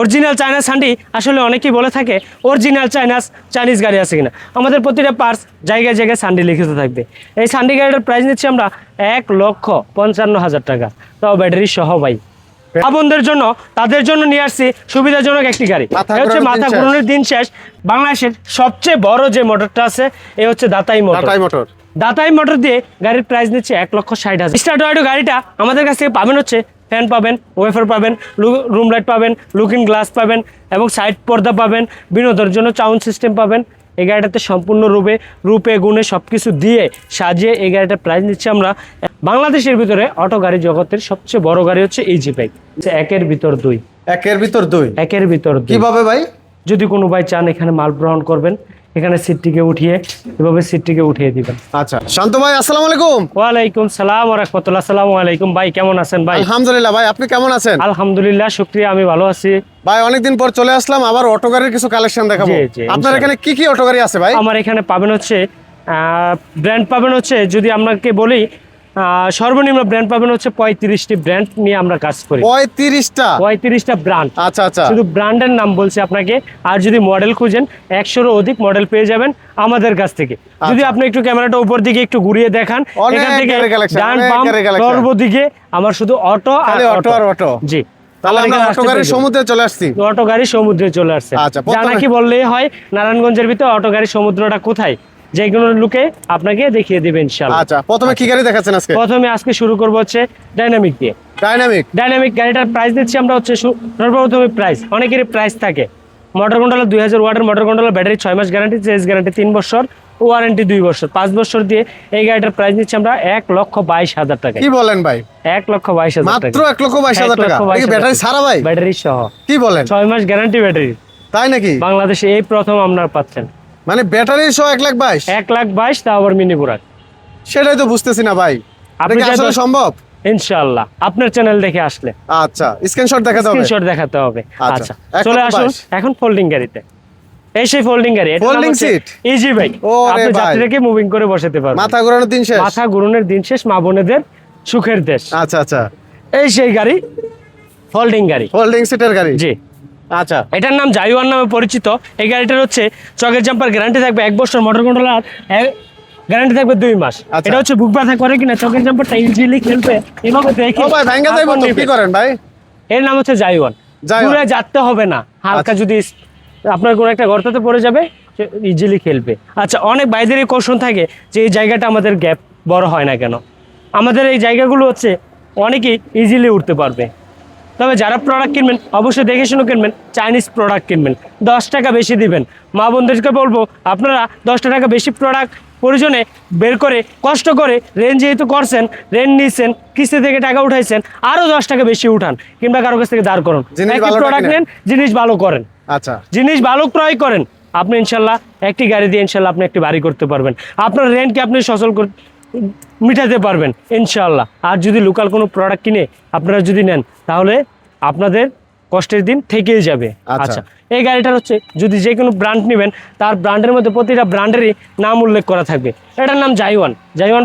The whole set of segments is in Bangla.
অরিজিনাল চায়না সান্ডি আসলে অনেকেই বলে থাকে অরিজিনাল চাইনিজ গাড়ি আছে কিনা। আমাদের প্রতিটা পার্টস জায়গায় জায়গায় সান্ডি লিখিত থাকবে। এই সান্ডি গাড়িটার প্রাইস নিচ্ছি আমরা 1,55,000 টাকা, তাও ব্যাটারি সহ ভাই। আপনদের জন্য তাদের জন্য নিয়ে আসছি সুবিধাজনক একটি গাড়ি। হচ্ছে মাথা ঘুরানোর দিন শেষ। বাংলাদেশের সবচেয়ে বড় যে মোটরটা আছে এ হচ্ছে দাতাই মোটর। দাতাই মোটর দিয়ে গাড়ির প্রাইস নিচ্ছে 1,60,000। স্টার্ট অটো গাড়িটা আমাদের কাছ থেকে পাবেন হচ্ছে ফ্যান পাবেন, ওয়েফার পাবেন, রুম লাইট পাবেন, লুকিং গ্লাস পাবেন এবং সাইড পর্দা পাবেন, বিনোদনের জন্য সাউন্ড সিস্টেম পাবেন। এই গাড়িটাতে সম্পূর্ণ রূপে গুণে সব কিছু দিয়ে সাজিয়ে এই গাড়িটার প্রাইস নিচ্ছে আমরা। বাংলাদেশের ভিতরে অটো গাড়ি জগতের সবচেয়ে বড় গাড়ি হচ্ছে ইজি বাইক। একের ভিতর দুই। কিভাবে ভাই? যদি কোনো ভাই চান এখানে মাল গ্রহণ করবেন, এখানে সিটটিকে উঠিয়ে এভাবে সিটটিকে উঠিয়ে দিবেন। আচ্ছা, শান্ত ভাই আসসালামু আলাইকুম। ওয়ালাইকুম সালাম ওয়া রাহমাতুল্লাহ। আসসালামু আলাইকুম ভাই, কেমন আছেন ভাই? আলহামদুলিল্লাহ ভাই, আপনি কেমন আছেন? আলহামদুলিল্লাহ, শুকরিয়া, আমি ভালো আছি ভাই। অনেকদিন পর চলে আসলাম, আবার অটো গাড়ির কিছু কালেকশন দেখাবো। আপনার এখানে কি কি অটো গাড়ি আছে ভাই? আমার এখানে পাবেন হচ্ছে ব্র্যান্ড পাবেন হচ্ছে, যদি আপনাকে বলি সর্বনিম্ন ব্র্যান্ড পাবেন হচ্ছে 35টি ব্র্যান্ড নিয়ে আমরা কাজ করি। 35টা ব্র্যান্ড। আচ্ছা আচ্ছা, শুধু ব্র্যান্ডের নাম বলছি আপনাকে। আর যদি মডেল খুঁজেন 100-এরও অধিক মডেল পেয়ে যাবেন আমাদের কাছ থেকে। যদি আপনি একটু ক্যামেরাটা উপর দিকে একটু ঘুরিয়ে দেখান, এখান থেকে ডান বাম সর্বদিকে আমার শুধু অটো আর অটো। জি, তাহলে আমরা অটো গাড়ির সমুদ্রে চলে আসছি। অটো গাড়ি সমুদ্রে চলে আসছে। জানা কি বললেই হয়, নারায়ণগঞ্জের ভিতরে অটো গাড়ি সমুদ্রটা কোথায়, যেগুলো লুকে আপনাকে দেখিয়ে দিবেন ইনশাআল্লাহ। আচ্ছা, প্রথমে কি গাড়ি দেখাচ্ছেন আজকে? প্রথমে আজকে শুরু করব হচ্ছে ডাইনামিক দিয়ে। ডাইনামিক গাড়িটার প্রাইস দিচ্ছি আমরা হচ্ছে সর্বপ্রথমে প্রাইস, অনেকেরই প্রাইস থাকে। মোটর কন্ট্রোলার 2000 ওয়াটের মোটর কন্ট্রোলার, ব্যাটারি 6 মাস গ্যারান্টি, চেস গ্যারান্টি 3 বছর, ওয়ারেন্টি 2 বছর, 5 বছর দিয়ে এই গাড়িটার প্রাইস নিচ্ছি আমরা 1,22,000 টাকা। কি বলেন ভাই? 1,22,000 টাকা, মাত্র 1,22,000 টাকা। এই ব্যাটারি সারা ভাই? ব্যাটারি সহ। কি বলেন? 6 মাস গ্যারান্টি ব্যাটারি। তাই নাকি? বাংলাদেশে এই প্রথম আপনারা পাচ্ছেন। মানে ব্যাটারি সহ 1,22,000? 1,22,000, তা আবার মিনি বুরাক। সেটাই তো বুঝতেছি না ভাই, আপনি কি আসলে সম্ভব? ইনশাআল্লাহ আপনার চ্যানেল দেখে আসলে। আচ্ছা, স্ক্রিনশট দেখাতে হবে। আচ্ছা, চলে আসুন এখন ফোল্ডিং গাড়িতে। এই সেই ফোল্ডিং গাড়ি, ফোল্ডিং সিট, ইজি বাইক। আপনি যাত্রীকে মুভিং করে বসাতে পারবেন। মাথা ঘোরানোর দিন শেষ, মা বোনেদের সুখের দেশ। আচ্ছা আচ্ছা, এই সেই গাড়ি, ফোল্ডিং সিটের গাড়ি। জি, আচ্ছা। এটার নাম জাইওয়ান নামে পরিচিত। এই গাড়িটার হচ্ছে চকের জাম্পার গ্যারান্টি থাকবে 1 বছর, মোটর কন্ট্রোলার গ্যারান্টি থাকবে 2 মাস। এটা হচ্ছে বুক ব্যথা করে কিনা, চকের জাম্পারটা ইজিলি খেলবে এভাবে দেখে। ও ভাই, ভাঙা যাবে তো কি করেন ভাই? এর নাম হচ্ছে জাইওয়ান। পুরো যেতে হবে না, হালকা যদি আপনার কোনো একটা গর্ততে পড়ে যাবে, ইজিলি খেলবে। আচ্ছা, অনেক বাইরের কোশ্চেন থাকে যে এই জায়গাটা আমাদের গ্যাপ বড় হয় না কেন। আমাদের এই জায়গাগুলো হচ্ছে অনেকেই ইজিলি উঠতে পারবে। তবে যারা প্রোডাক্ট কিনবেন অবশ্যই দেখে শুনে কিনবেন, চাইনিজ প্রোডাক্ট কিনবেন। 10 টাকা বেশি দিবেন। মা বোনদেরকে বলবো আপনারা 10 টাকা বেশি প্রোডাক্ট প্রয়োজনে বের করে কষ্ট করে রেন যেহেতু করছেন, রেন নিয়েছেন, কিস্তি থেকে টাকা উঠাইছেন, আরো 10 টাকা বেশি উঠান, কিংবা কারো কাছ থেকে দাঁড় করুন। একই প্রোডাক্ট নেন, জিনিস ভালো করেন। আচ্ছা, জিনিস ভালো ক্রয় করেন, আপনি ইনশাল্লাহ একটি গাড়ি দিয়ে ইনশাল্লাহ আপনি একটি বাড়ি করতে পারবেন। আপনার রেন্টকে আপনি সচল মিটাতে পারবেন ইনশাল্লাহ। আর যদি লোকাল কোনো প্রোডাক্ট কিনে আপনারা যদি নেন, তাহলে আপনাদের কষ্টের দিন থেকেই যাবে। আচ্ছা, এই গাড়িটার হচ্ছে যদি যে কোনো ব্র্যান্ড নেবেন, তার ব্র্যান্ডের মধ্যে প্রতিটা ব্র্যান্ডেরই নাম উল্লেখ করা থাকবে। এটার নাম জাইওয়ান।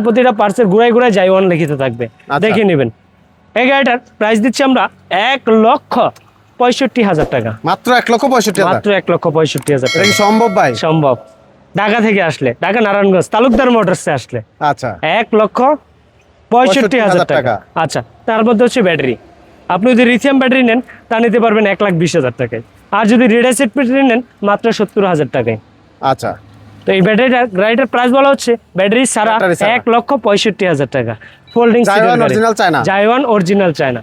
প্রতিটা পার্সের গোড়ায় জাইওয়ান লিখিত থাকবে, দেখে নেবেন। এই গাড়িটার প্রাইস দিচ্ছি আমরা 1,65,000 টাকা। মাত্র 1,65,000? মাত্র 1,65,000 টাকা। সম্ভব ভাই? সম্ভব। ঢাকা থেকে আসলে, ঢাকা নারায়ণগঞ্জ তালুকদার মোটরসে আসলে। আচ্ছা, 1,65,000 টাকা। আচ্ছা, তার মধ্যে হচ্ছে ব্যাটারি। আপনি যদি লিথিয়াম ব্যাটারি নেন তা নিতে পারবেন 1,20,000 টাকায়। আর যদি রেড অ্যাসিড ব্যাটারি নেন মাত্র 70,000 টাকায়। আচ্ছা, তো এই গাড়িটার প্রাইস বলা হচ্ছে ব্যাটারি সারা 1,65,000 টাকা। ফোল্ডিং জাইওয়ান অরিজিনাল চায়না।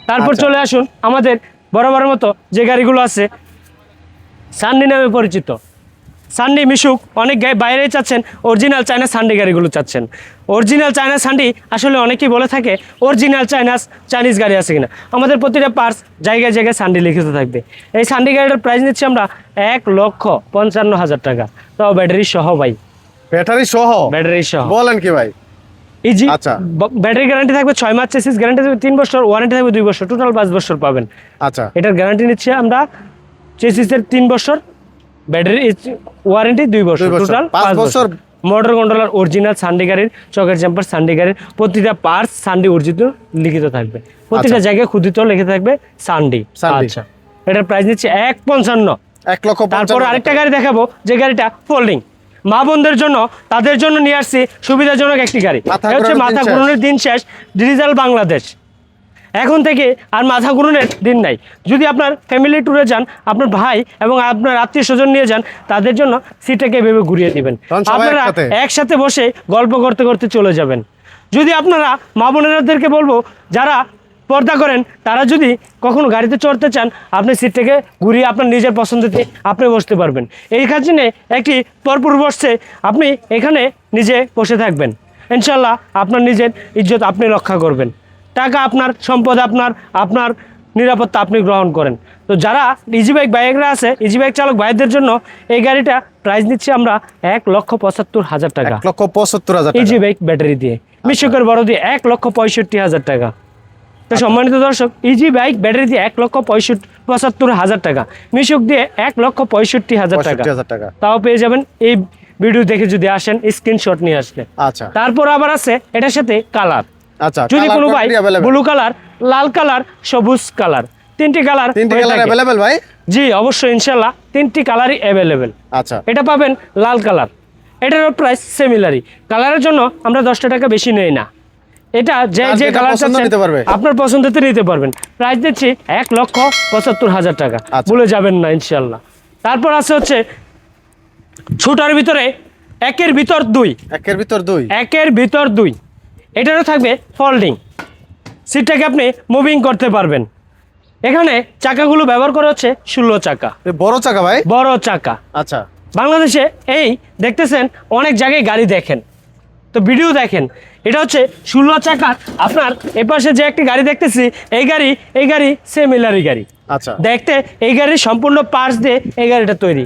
তারপর চলে আসুন আমাদের বরাবরের মতো যে গাড়িগুলো আছে, সান্ডি নামে পরিচিত। সান্ডি মিশুক, অনেক বাইরে চাচ্ছেন অরিজিনাল চায়না সান্ডি গাড়িগুলো চাচ্ছেন। অরিজিনাল চায়না সান্ডি আসলে অনেকেই বলে থাকে অরিজিনাল চাইনিজ গাড়ি আছে কিনা। আমাদের প্রতিটা পার্টস জায়গায় জায়গায় সান্ডি লিখিত থাকবে। এই সান্ডি গাড়িটার প্রাইস নিচ্ছি আমরা 1,55,000 টাকা, তাও ব্যাটারি সহ ভাই। ব্যাটারি সহ বলেন কি ভাই? ইজি। আচ্ছা, ব্যাটারি গ্যারান্টি থাকবে 6 মাস, চেসিস গ্যারান্টি থাকবে 3 বছর, ওয়ারেন্টি থাকবে 2 বছর, টোটাল 5 বছর পাবেন। আচ্ছা, এটার গ্যারান্টি নিচ্ছে আমরা চেসিসের 3 বছর, ব্যাটারি ওয়ারেন্টি 2 বছর, টোটাল 5 বছর। মোটর কন্ট্রোলার অরিজিনাল সান্ডি গাড়ির, চকের জাম্পার সান্ডি গাড়ির, প্রতিটা পার্টস সান্ডি অরিজিনাল লিখিত থাকবে। প্রতিটা জায়গায় ক্ষুদিত লিখে থাকবে সান্ডি। আচ্ছা, এটার প্রাইস নিচ্ছে 1,55,000। 1,55,000 তারপর আরেকটা গাড়ি দেখাবো, যে গাড়িটা ফোল্ডিং, মা বোনদের জন্য, তাদের জন্য নিয়ে আসছি সুবিধাজনক একটি গাড়ি। মাথা এটা হচ্ছে ঘোরানোর মাথা দিন শেষ। ঘুরানোর দিন শেষ, ডিজিটাল বাংলাদেশ। এখন থেকে আর মাথা ঘুরানোর দিন নাই। যদি আপনার ফ্যামিলি ট্যুরে যান, আপনার ভাই এবং আপনার আত্মীয় স্বজন নিয়ে যান, তাদের জন্য সিটটাকে এভাবে ঘুরিয়ে দিবেন, তখন সবাই আপনারা একসাথে। একসাথে বসে গল্প করতে করতে চলে যাবেন। যদি আপনারা মা বোনেরাদেরকে বলবো যারা পর্দা করেন, তারা যদি কখনো গাড়িতে চড়তে চান, আপনি সিটটাকে ঘুরিয়ে আপনার নিজের পছন্দতে আপনি বসতে পারবেন। এই কাজে একটি পরপর বসছে, আপনি এখানে নিজে বসে থাকবেন, ইনশাল্লাহ আপনার নিজের ইজ্জত আপনি রক্ষা করবেন। টাকা আপনার, সম্পদ আপনার, আপনার নিরাপত্তা আপনি গ্রহণ করেন। তো যারা ইজি বাইক বাইকরা আছে, ইজি বাইক চালক ভাইদের জন্য এই গাড়িটা প্রাইস নিচ্ছি আমরা 1,75,000 টাকা, 1,75,000 টাকা। ইজি বাইক ব্যাটারি দিয়ে, মিশুকের বড় দিয়ে 1,65,000 টাকা। তো সম্মানিত দর্শক, ইজি বাইক ব্যাটারি দিয়ে 1,75,000 টাকা, মিশুক দিয়ে 1,65,000 টাকা, 65,000 টাকা। তাও পেয়ে যাবেন এই ভিডিও দেখে যদি আসেন, স্ক্রিনশট নিয়ে আসলে। আচ্ছা তারপর আবার আছে এটার সাথে কালার, আচ্ছা, যদি কালার কোনো ভাই কোয়ান্টিটি available? ব্লু কালার, লাল কালার, সবুজ কালার, তিনটি কালার তিনটি কালার अवेलेबल ভাই? জি অবশ্যই, ইনশাল্লাহ তিনটি কালারই অ্যাভেলেবেল। আচ্ছা, এটা পাবেন লাল কালার, এটারও প্রাইস সিমিলারই। কালারের জন্য আমরা 10 টাকা বেশি নেই না। এটা যে যার যে যেটা কালার পছন্দ নিতে পারবে। আপনার পছন্দতে নিতে পারবেন। প্রাইস দিচ্ছি 1,75,000 টাকা, আচ্ছা। ভুলে যাবেন না ইনশাল্লাহ। তারপর আছে হচ্ছে ছোটার ভিতরে একের ভিতর দুই, একের ভিতর দুই। একের ভিতর দুই। এটারও থাকবে ফোল্ডিং, সিটটাকে আপনি মুভিং করতে পারবেন। এখানে চাকাগুলো ব্যবহার করা হচ্ছে 16 চাকা, এ বড় চাকা ভাই? বড় চাকা। আচ্ছা, বাংলাদেশে এই দেখতেছেন অনেক জায়গায় গাড়ি দেখেন, তো ভিডিও দেখেন, এটা হচ্ছে 16 চাকার। আপনার এপাশে যে একটি গাড়ি দেখতেছি, এই গাড়ি সিমিলারই গাড়ি। আচ্ছা, দেখতে এই গাড়ির সম্পূর্ণ পার্টস দিয়ে এই গাড়িটা তৈরি।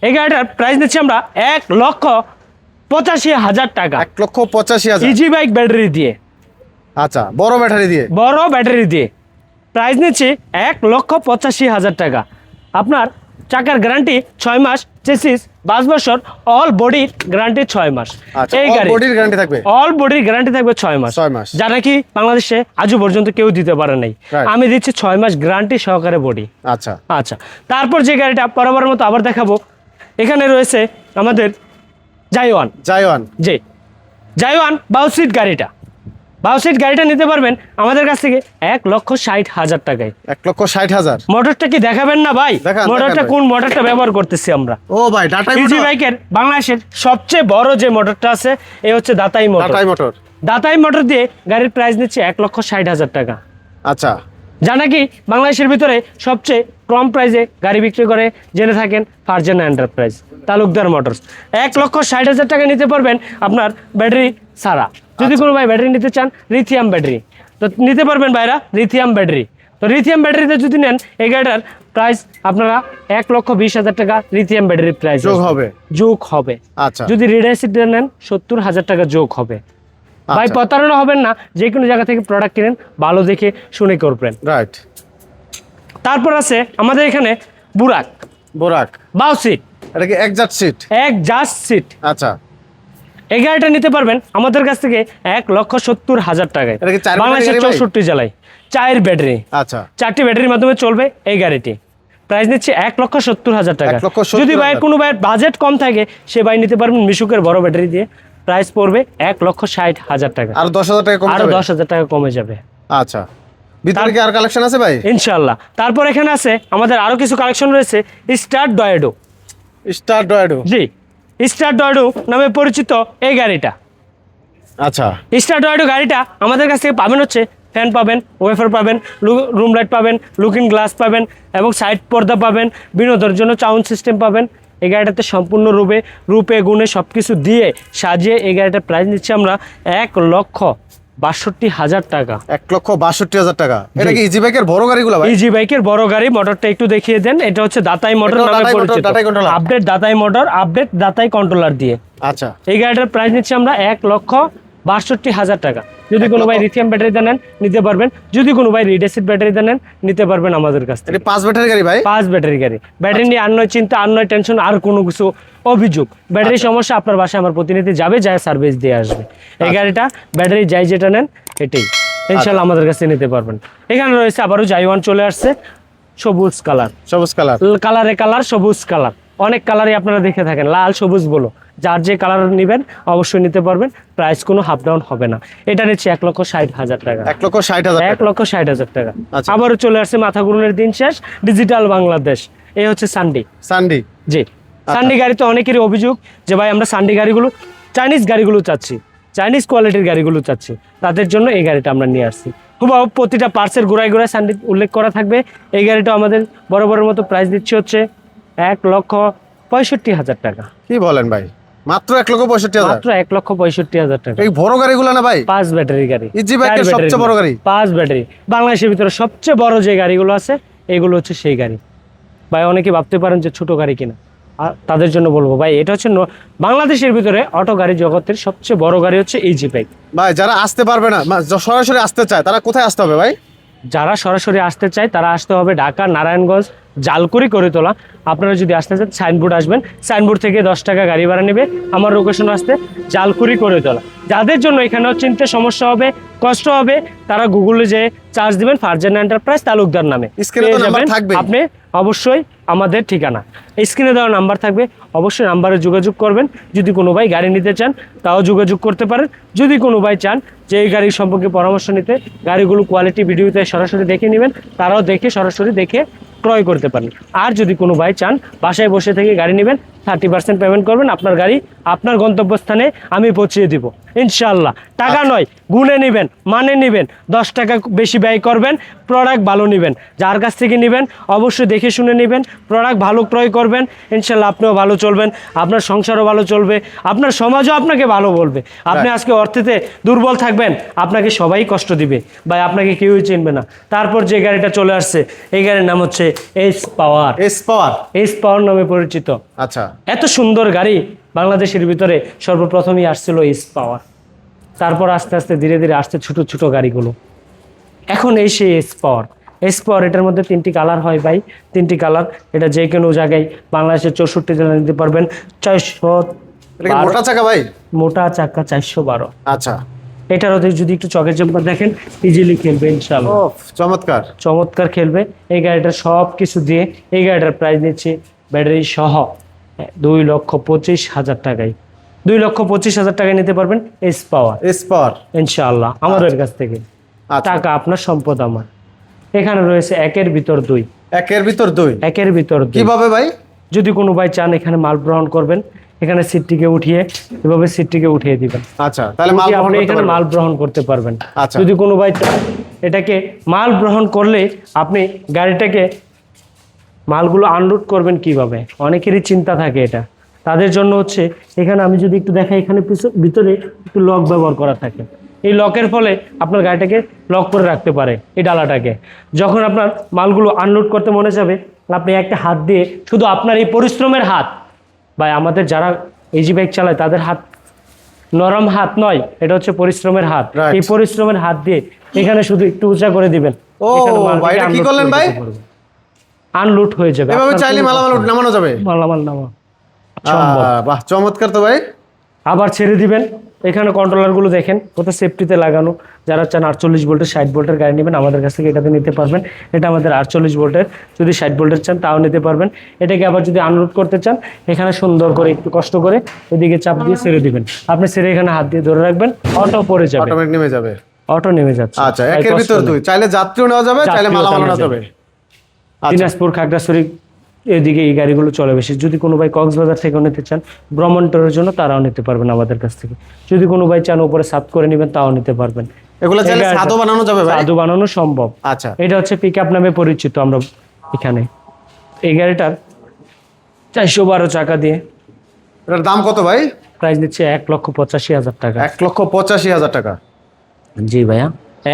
এই গাড়িটার প্রাইস নিচ্ছি আমরা 1,85,000 টাকা, 1,85,000। ইজি বাইক ব্যাটারি দিয়ে, আচ্ছা, বড় ব্যাটারি দিয়ে। বড় ব্যাটারি দিয়ে। প্রাইস নিচ্ছি 1,85,000 টাকা। আপনার চাকার গ্যারান্টি 6 মাস, চেসিস 5 বছর, অল বডির গ্যারান্টি 6 মাস। আচ্ছা, এই all গাড়ি body র গ্যারান্টি থাকবে? অল বডির গ্যারান্টি থাকবে 6 মাস, 6 মাস। যা নাকি বাংলাদেশে আজও পর্যন্ত কেউ দিতে পারে নাই। Right. আমি দিচ্ছি 6 মাস গ্যারান্টি সহকারে বডি। আচ্ছা, আচ্ছা, তারপর যে গাড়িটা বরাবরের মতো আবার দেখাবো, এখানে রয়েছে আমাদের জাইওয়ান। জায়ওয়ান। জি, জাইওয়ান বাউসিট গাড়িটা, বাউসিট গাড়িটা নিতে পারবেন আমাদের কাছ থেকে 1,60,000 টাকায়। 1,60,000। মোটরটা কি দেখাবেন না ভাই? দেখান, মোটরটা দেখান ভাই। কোন মোটরটা ব্যবহার করতেছি আমরা? ও ভাই, টাটা ইজি বাইকের বাংলাদেশের সবচেয়ে বড় যে মোটরটা আছে, এই হচ্ছে দাতাই মোটর। টাটাই মোটর। দাতাই মোটর দিয়ে গাড়ির প্রাইস নিচ্ছে 1,60,000 টাকা, আচ্ছা, যা নাকি বাংলাদেশের ভিতরে সবচেয়ে কম প্রাইসে গাড়ি বিক্রি করে জেনে থাকেন ফারজানা এন্টারপ্রাইজ, তালুকদার মোটরস। 1,60,000 টাকা নিতে পারবেন আপনার ব্যাটারি ছাড়া। যদি কোনো ভাই ব্যাটারি নিতে চান, লিথিয়াম ব্যাটারি, তো নিতে পারবেন ভাইরা লিথিয়াম ব্যাটারি। তো লিথিয়াম ব্যাটারিতে যদি নেন, এই গাড়িটার প্রাইস আপনারা 1,20,000 টাকা লিথিয়াম ব্যাটারির প্রাইস যোগ হবে। যোগ হবে। আচ্ছা, যদি রিড অ্যাসিড নেন, 70,000 টাকা যোগ হবে। ভাই আচ্ছা। প্রতারণা হবেন না, যে কোনো জায়গা থেকে প্রোডাক্ট কিনেন, ভালো দেখে শুনে করবেন। রাইট। তারপর আছে আমাদের এখানে বুরাক বোরাক। বাউ সিট, এটা কি একজাস্ট সিট? এক জাস্ট সিট। আচ্ছা, এই গাড়িটা নিতে পারবেন আমাদের কাছ থেকে 1,70,000 টাকায়। এটা কি 4 বাংলাদেশের ব্যাটারি গাড়ি ভাই? 64 জেলায় 4 ব্যাটারি, আচ্ছা, 4টি ব্যাটারির মাধ্যমে চলবে এই গাড়িটি। প্রাইস নিচ্ছে 1,70,000 টাকা। 1,70,000 যদি ভাই কোনো ভাইয়ের বাজেট কম থাকে, সে ভাই নিতে পারবেন মিশুকের বড় ব্যাটারি দিয়ে। প্রাইস পড়বে 1,60,000 টাকা, আর 10,000 টাকা কম আরো যাবে? 10,000 টাকা কমে যাবে আচ্ছা, ভিতরে কি আর কালেকশন আছে ভাই? ইনশাল্লাহ। তারপর এখানে আছে আমাদের আরো কিছু কালেকশন রয়েছে, স্টার ডয়েডো। স্টার ডয়েডো। জি, স্টার ডয়েডো নামে পরিচিত এই গাড়িটা। আচ্ছা, স্টার ডয়েডো গাড়িটা আমাদের কাছ থেকে পাবেন হচ্ছে ফ্যান পাবেন, ওয়েফার পাবেন, রুম লাইট পাবেন, লুকিং গ্লাস পাবেন এবং সাইড পর্দা পাবেন, বিনোদনের জন্য সাউন্ড সিস্টেম পাবেন। এই গাড়িটাতে সম্পূর্ণ রূপে গুণে সব কিছু দিয়ে সাজিয়ে এই গাড়িটার প্রাইস নিচ্ছি আমরা 1,62,000 টাকা। 1,62,000 টাকা। এটা কি ইজি বাইকের বড় গাড়িগুলো ভাই? ইজি বাইকের বড় গাড়ি। মোটরটা একটু দেখিয়ে দেন। এটা হচ্ছে দাতাই মোটর এটাও নামে দাতাই মোটর, পরিচিত, দাতাই কন্ট্রোলার। আপডেট দাতাই মোটর, আপডেট দাতাই কন্ট্রোলার দিয়ে। আচ্ছা, এই গাড়িটার প্রাইস নিচ্ছি আমরা 1,62,000 টাকা। যদি কোনো ভাই লিথিয়াম ব্যাটারিতে নেন, নিতে পারবেন। যদি কোনো ভাই রিড অ্যাসিড ব্যাটারিতে নেন, নিতে পারবেন আমাদের কাছ থেকে। এটা 5 ব্যাটারি গাড়ি ভাই? 5 ব্যাটারি গাড়ি। ব্যাটারি নিয়ে আর নয় চিন্তা, আর নয় টেনশন, আর কোনো কিছু অভিযোগ। ব্যাটারি সমস্যা আপনার বাসায় আমার প্রতিনিধি যাবে, যায় সার্ভিস দিয়ে আসবে। এই গাড়িটা ব্যাটারি যাই যেটা নেন এটাই ইনশাল্লাহ আমাদের কাছে নিতে পারবেন। এখানে রয়েছে আবারও জাইওয়ান চলে আসছে, সবুজ কালার, সবুজ কালার, কালারে কালার, সবুজ কালার, অনেক কালারই আপনারা দেখে থাকেন, লাল সবুজ বলো, যার যে কালার নেবেন অবশ্যই নিতে পারবেন, প্রাইস কোনো হাফ ডাউন হবে না। এটা নিচ্ছে 1,60,000 টাকা, 1,60,000 টাকা। 1,60,000 টাকা। আচ্ছা। আবারও চলে আসছে মাথা ঘুরনের দিন শেষ, ডিজিটাল বাংলাদেশ। এই হচ্ছে সানডি। সানডি, জি, সানডি গাড়িতে অনেকেরই অভিযোগ যে ভাই আমরা সানডি গাড়িগুলো, চাইনিজ গাড়িগুলো চাচ্ছি, চাইনিজ কোয়ালিটির গাড়িগুলো চাচ্ছি, তাদের জন্য এই গাড়িটা আমরা নিয়ে আসছি। খুব প্রতিটা পার্টসের গোড়ায় গোড়ায় সানডি উল্লেখ করা থাকবে। এই গাড়িটা আমাদের বরাবরের মতো প্রাইস দিচ্ছি হচ্ছে 1,65,000 টাকা। কি বলেন ভাই, মাত্র 1,65,000? মাত্র 1,65,000 টাকা। এই বড় গাড়িগুলো না ভাই? 5 ব্যাটারি গাড়ি, ইজি বাইকের সবচেয়ে বড় গাড়ি। 5 ব্যাটারি, বাংলাদেশের ভিতরে সবচেয়ে বড় যে গাড়িগুলো আছে এগুলো হচ্ছে সেই গাড়ি। ভাই অনেকে ভাবতে পারেন যে ছোট গাড়ি কিনা, আর তাদের জন্য বলবো ভাই এটা হচ্ছে বাংলাদেশের ভিতরে অটো গাড়ি জগতের সবচেয়ে বড় গাড়ি হচ্ছে ইজি বাইক। ভাই যারা আসতে পারবে না, সরাসরি আসতে চায়, তারা কোথায় আসতে হবে ভাই? যারা সরাসরি আসতে চায় তারা আসতে হবে ঢাকা নারায়ণগঞ্জ জালকুড়ি করে তোলা। আপনারা যদি আসতে চান সাইনবোর্ড আসবেন, সাইনবোর্ড থেকে 10 টাকা গাড়ি ভাড়া নেবে। আমার লোকেশন আসতে জালকুড়ি করে তোলা। যাদের জন্য এখানেও চিনতে সমস্যা হবে, কষ্ট হবে, তারা গুগলে যে চার্জ দিবেন ফারজানা এন্টারপ্রাইজ তালুকদার নামে স্ক্রিনে তো নাম্বার থাকবে। আপনি অবশ্যই আমাদের ঠিকানা স্ক্রিনে দেওয়া নাম্বার থাকবে, অবশ্যই নাম্বারে যোগাযোগ করবেন। যদি কোনো ভাই গাড়ি নিতে চান তাও যোগাযোগ করতে পারেন। যদি কোনো ভাই চান যে এই গাড়ির সম্পর্কে পরামর্শ নিতে, গাড়িগুলো কোয়ালিটি ভিডিওতে সরাসরি দেখে নেবেন, তারাও দেখে সরাসরি দেখে ক্রয় করতে পারেন। আর যদি কোনো ভাই চান বাসায় বসে থেকে গাড়ি নেবেন, 30% পেমেন্ট করবেন, আপনার গাড়ি আপনার গন্তব্যস্থানে আমি পৌঁছিয়ে দিব ইনশাআল্লাহ। টাকা নয়, গুণে নেবেন, মানে নেবেন, 10 টাকা বেশি ব্যয় করবেন, প্রোডাক্ট ভালো নেবেন। যার কাছ থেকে নেবেন অবশ্যই দেখে শুনে নেবেন, প্রোডাক্ট ভালো ক্রয় করবেন, ইনশাআল্লাহ আপনিও ভালো চলবেন, আপনার সংসারও ভালো চলবে, আপনার সমাজও আপনাকে ভালো বলবে। আপনি আজকে অর্থেতে দুর্বল থাকবেন, আপনাকে সবাই কষ্ট দিবে ভাই, আপনাকে কেউই চিনবে না। তারপর যে গাড়িটা চলে আসছে এই গাড়ির নাম হচ্ছে S power. S power, S power নামে পরিচিত। আচ্ছা। এত সুন্দর গাড়ি বাংলাদেশের ভিতরে সর্বপ্রথমই আসছিল এস পাওয়ার, তারপর আস্তে আস্তে ধীরে ধীরে আসছে ছোট ছোট গাড়িগুলো, এখন এই সেই এস পাওয়ার। এস পাওয়ার এটার মধ্যে 3টি কালার হয় ভাই, 3টি কালার। এটা যে কোনো জায়গায় বাংলাদেশের 64 জেলা নিতে পারবেন। 400 মোটা চাকা ভাই, মোটা চাকা 412। আচ্ছা। এটার ওদের যদি একটু চকের জাম্পার দেখেন, ইজিলি খেলবে ইনশাআল্লাহ। ও চমৎকার, চমৎকার খেলবে এই গাড়িটা। সব কিছু দিয়ে এই গাড়িটার প্রাইস নিচ্ছে ব্যাটারি সহ 2,25,000 টাকায়। 2,25,000 টাকায় নিতে পারবেন এস পাওয়ার। এস পাওয়ার ইনশাআল্লাহ আমাদের কাছ থেকে। আচ্ছা। টাকা আপনার, সম্পদ আমার। এখানে রয়েছে একের ভিতর দুই। একের ভিতর দুই, একের ভিতর দুই কিভাবে ভাই? যদি কোনো ভাই চান এখানে মাল গ্রহণ করবেন, এখানে সিটটিকে উঠিয়ে এভাবে সিটটিকে উঠিয়ে দিবেন। আচ্ছা, তাহলে মাল উঠিয়ে গ্রহণ আপনি করতে এখানে পারবেন। মাল গ্রহণ করতে পারবেন। আচ্ছা। যদি কোনো ভাই চান এটাকে মাল গ্রহণ করলে আপনি গাড়িটাকে মালগুলো আনলোড করবেন কিভাবে, অনেকেরই চিন্তা থাকে এটা। তাদের জন্য হচ্ছে এখানে আমি যদি একটু দেখাই, এখানে ভিতরে একটু লক ব্যবহার করা থাকে। এই লকের ফলে আপনার গাড়িটাকে লক করে রাখতে পারে এই ডালাটাকে। যখন আপনার মালগুলো আনলোড করতে মনে যাবে, আপনি একটা হাত দিয়ে, শুধু আপনার এই পরিশ্রমের হাত, ভাই আমাদের যারা ইজি বাইক চালায় তাদের হাত নরম হাত নয়, এটা হচ্ছে পরিশ্রমের হাত। Right. এই পরিশ্রমের হাত দিয়ে এখানে শুধু একটু উঁচা করে দিবেন, ও ভাই, এটা কি করলেন ভাই? আনলোড হয়ে যাবে। এভাবে আপনার চাইলে কোনো মালামাল কষ্ট নেই। নামানো যাবে? মালামাল নামা সম্ভব। বাহ, চমৎকার তো ভাই। আবার ছেড়ে দিবেন, এখানে কন্ট্রোলারগুলো দেখেন কত সেফটিতে লাগানো। যারা চান 48 ভোল্টের 60 ভোল্টের গাড়ি নেবেন আমাদের কাছ থেকে এটাতে নিতে পারবেন। এটা আমাদের 48 ভোল্টের, যদি 60 ভোল্টের চান তাও নিতে পারবেন। এটাকে আবার যদি আনলোড করতে চান এখানে সুন্দর করে একটু কষ্ট করে এদিকে চাপ দিয়ে ছেড়ে দিবেন। আপনি ছেড়ে এখানে হাত দিয়ে ধরে রাখবেন, অটো পড়ে যাবে, অটোমেটিক নেমে যাবে। অটো নেমে যাচ্ছে। আচ্ছা, তাই একের কষ্ট ভিতর নেই। দুই, চাইলে যাত্রীও নেওয়া যাবে, চাইলে যাত্রীও মালামাল চালানো নেওয়া যাবে। আচ্ছা, দিনাজপুর, খাগড়াছড়ি এদিকে এই গাড়িগুলো চলে বেশি। যদি কোনো ভাই কক্সবাজার থেকেও নিতে চান ভ্রমণের জন্য তারাও নিতে পারবেন আমাদের কাছ থেকে। যদি কোনো ভাই চান উপরে সাত করে নেবেন তাও নিতে পারবেন। এগুলো চাইলে সাদও বানানো যাবে ভাই? সাধু বানানো সম্ভব। আচ্ছা, এটা হচ্ছে পিক আপ নামে পরিচিত আমরা এখানে। এই গাড়িটার 412 চাকা দিয়ে এটার দাম কত ভাই? প্রাইস দিচ্ছে 1,85,000 টাকা। 1,85,000 টাকা। জি ভাইয়া,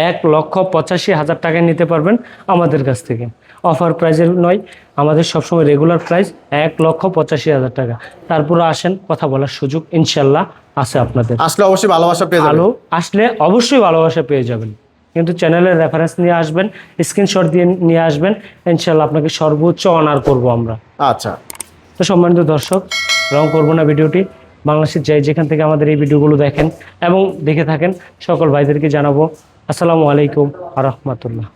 1,85,000 টাকায় নিতে পারবেন আমাদের কাছ থেকে। অফার প্রাইসের নয়, আমাদের সবসময় রেগুলার প্রাইস 1,85,000 টাকা। তারপরে আসেন, কথা বলার সুযোগ ইনশাল্লাহ আছে আপনাদের। আসলে অবশ্যই ভালোবাসা পেয়ে যাবেন। ভালো আসলে অবশ্যই ভালোবাসা পেয়ে যাবেন, কিন্তু চ্যানেলের রেফারেন্স নিয়ে আসবেন, স্ক্রিনশট দিয়ে নিয়ে আসবেন, ইনশাল্লাহ আপনাকে সর্বোচ্চ অনার করব আমরা। আচ্ছা, তো সম্মানিত দর্শক, রং করবো না ভিডিওটি। বাংলাদেশের যেখান থেকে আমাদের এই ভিডিওগুলো দেখেন এবং দেখে থাকেন সকল ভাইদেরকে জানাবো আসসালামু আলাইকুম ওয়া রাহমাতুল্লাহ।